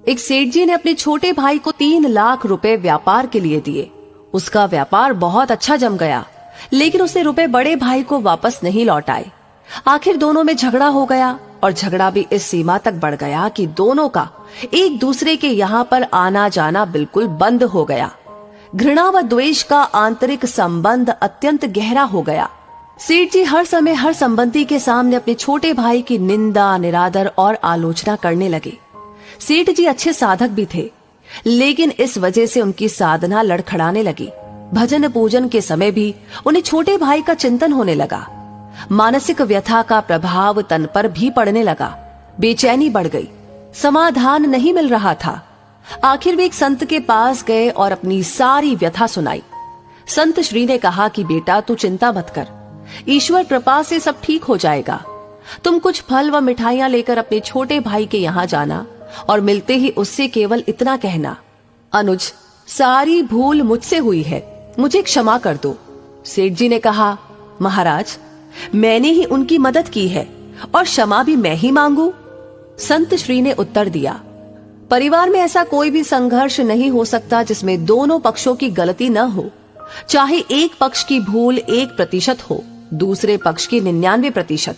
एक सेठ जी ने अपने छोटे भाई को 3 लाख रुपए व्यापार के लिए दिए। उसका व्यापार बहुत अच्छा जम गया, लेकिन उसने रुपए बड़े भाई को वापस नहीं लौटाए। आखिर दोनों में झगड़ा हो गया और झगड़ा भी इस सीमा तक बढ़ गया कि दोनों का एक दूसरे के यहाँ पर आना जाना बिल्कुल बंद हो गया। घृणा व द्वेष का आंतरिक संबंध अत्यंत गहरा हो गया। सेठ जी हर समय हर संबंधी के सामने अपने छोटे भाई की निंदा, निरादर और आलोचना करने लगे। सेठ जी अच्छे साधक भी थे, लेकिन इस वजह से उनकी साधना लड़खड़ाने लगी। भजन पूजन के समय भी उन्हें छोटे भाई का चिंतन होने लगा। मानसिक व्यथा का प्रभाव तन पर भी पड़ने लगा। बेचैनी बढ़ गई, समाधान नहीं मिल रहा था। आखिर वे एक संत के पास गए और अपनी सारी व्यथा सुनाई। संत श्री ने कहा कि बेटा, तू चिंता मत कर, ईश्वर कृपा से सब ठीक हो जाएगा। तुम कुछ फल व मिठाइयां लेकर अपने छोटे भाई के यहाँ जाना और मिलते ही उससे केवल इतना कहना, अनुज, सारी भूल मुझसे हुई है, मुझे क्षमा कर दो। सेठ जी ने कहा, महाराज, मैंने ही उनकी मदद की है और क्षमा भी मैं ही मांगू। संत श्री ने उत्तर दिया, परिवार में ऐसा कोई भी संघर्ष नहीं हो सकता जिसमें दोनों पक्षों की गलती न हो। चाहे एक पक्ष की भूल 1% हो, दूसरे पक्ष की 99%,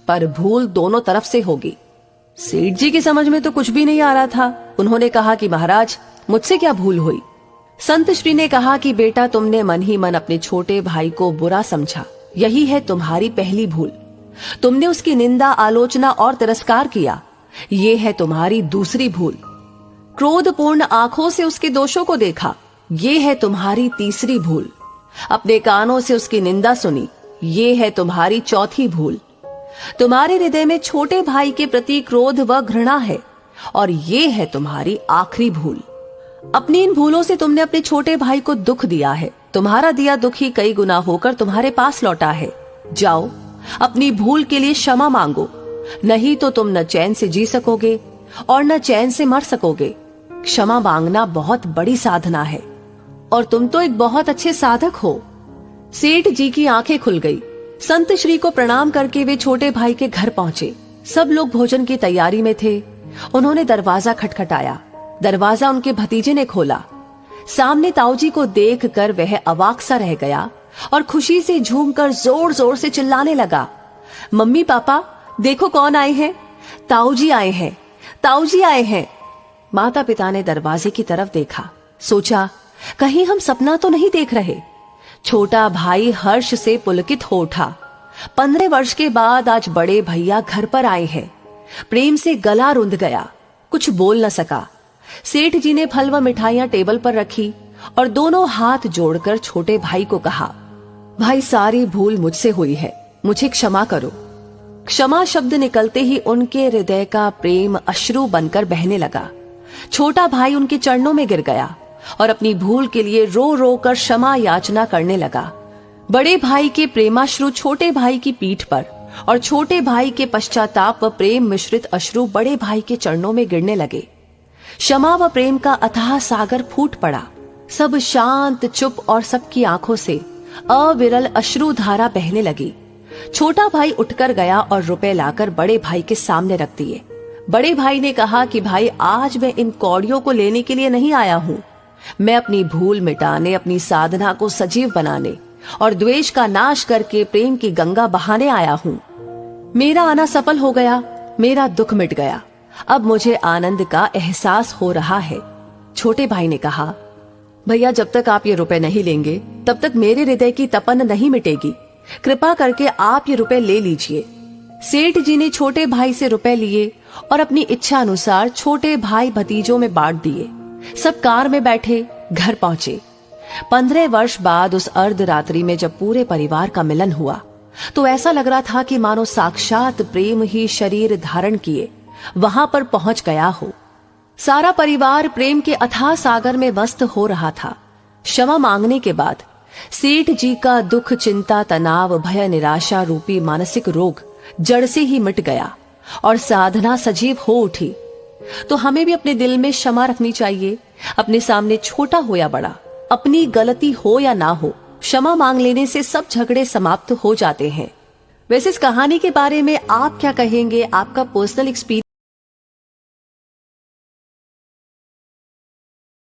पर भूल दोनों तरफ से होगी। सेठ जी की समझ में तो कुछ भी नहीं आ रहा था। उन्होंने कहा कि महाराज, मुझसे क्या भूल हुई। संत श्री ने कहा कि बेटा, तुमने मन ही मन अपने छोटे भाई को बुरा समझा, यही है तुम्हारी पहली भूल। तुमने उसकी निंदा, आलोचना और तिरस्कार किया, ये है तुम्हारी दूसरी भूल। क्रोधपूर्ण आंखों से उसके दोषों को देखा, ये है तुम्हारी तीसरी भूल। अपने कानों से उसकी निंदा सुनी, ये है तुम्हारी चौथी भूल। तुम्हारे हृदय में छोटे भाई के प्रति क्रोध व घृणा है और ये है तुम्हारी आखिरी भूल। अपनी इन भूलों से तुमने अपने छोटे भाई को दुख दिया है। तुम्हारा दिया दुख ही कई गुना होकर तुम्हारे पास लौटा है। जाओ, अपनी भूल के लिए क्षमा मांगो, नहीं तो तुम न चैन से जी सकोगे और न चैन से मर सकोगे। क्षमा मांगना बहुत बड़ी साधना है और तुम तो एक बहुत अच्छे साधक हो। सेठ जी की आंखें खुल गई। संत श्री को प्रणाम करके वे छोटे भाई के घर पहुंचे। सब लोग भोजन की तैयारी में थे। उन्होंने दरवाजा खटखटाया। दरवाजा उनके भतीजे ने खोला। सामने ताऊजी को देखकर वह अवाक सा रह गया और खुशी से झूमकर जोर जोर से चिल्लाने लगा, मम्मी पापा, देखो कौन आए हैं, ताऊजी आए हैं, ताऊजी आए हैं। माता पिता ने दरवाजे की तरफ देखा, सोचा कहीं हम सपना तो नहीं देख रहे। छोटा भाई हर्ष से पुलकित हो उठा। 15 वर्ष के बाद आज बड़े भैया घर पर आए हैं। प्रेम से गला रुंध गया, कुछ बोल न सका। सेठ जी ने फल व मिठाइयां टेबल पर रखी और दोनों हाथ जोड़कर छोटे भाई को कहा, भाई, सारी भूल मुझसे हुई है, मुझे क्षमा करो। क्षमा शब्द निकलते ही उनके हृदय का प्रेम अश्रु बनकर बहने लगा। छोटा भाई उनके चरणों में गिर गया और अपनी भूल के लिए रो रो कर क्षमा याचना करने लगा। बड़े भाई के प्रेमाश्रु छोटे भाई की पीठ पर और छोटे भाई के पश्चाताप व प्रेम मिश्रित अश्रु बड़े भाई के चरणों में गिरने लगे। क्षमा व प्रेम का अथाह सागर फूट पड़ा। सब शांत, चुप और सबकी आंखों से अविरल अश्रु धारा बहने लगी। छोटा भाई उठकर गया और रुपए लाकर बड़े भाई के सामने रख दिए। बड़े भाई ने कहा कि भाई, आज मैं इन कौड़ियों को लेने के लिए नहीं आया हूँ। मैं अपनी भूल मिटाने, अपनी साधना को सजीव बनाने और द्वेष का नाश करके प्रेम की गंगा बहाने आया हूँ। मेरा आना सफल हो गया, मेरा दुख मिट गया। अब मुझे आनंद का एहसास हो रहा है। छोटे भाई ने कहा, भैया, जब तक आप ये रुपए नहीं लेंगे तब तक मेरे हृदय की तपन नहीं मिटेगी। कृपा करके आप ये रुपए ले लीजिए। सेठ जी ने छोटे भाई से रुपए लिए और अपनी इच्छा अनुसार छोटे भाई भतीजों में बांट दिए। सब कार में बैठे घर पहुंचे। 15 वर्ष बाद उस अर्धरात्रि में जब पूरे परिवार का मिलन हुआ तो ऐसा लग रहा था कि मानो साक्षात प्रेम ही शरीर धारण किए वहां पर पहुंच गया हो। सारा परिवार प्रेम के अथाह सागर में मस्त हो रहा था। क्षमा मांगने के बाद सेठ जी का दुख, चिंता, तनाव, भय, निराशा रूपी मानसिक रोग जड़ से ही मिट गया और साधना सजीव हो उठी। तो हमें भी अपने दिल में क्षमा रखनी चाहिए। अपने सामने छोटा हो या बड़ा, अपनी गलती हो या ना हो, क्षमा मांग लेने से सब झगड़े समाप्त हो जाते हैं। वैसे इस कहानी के बारे में आप क्या कहेंगे? आपका पर्सनल एक्सपीरियंस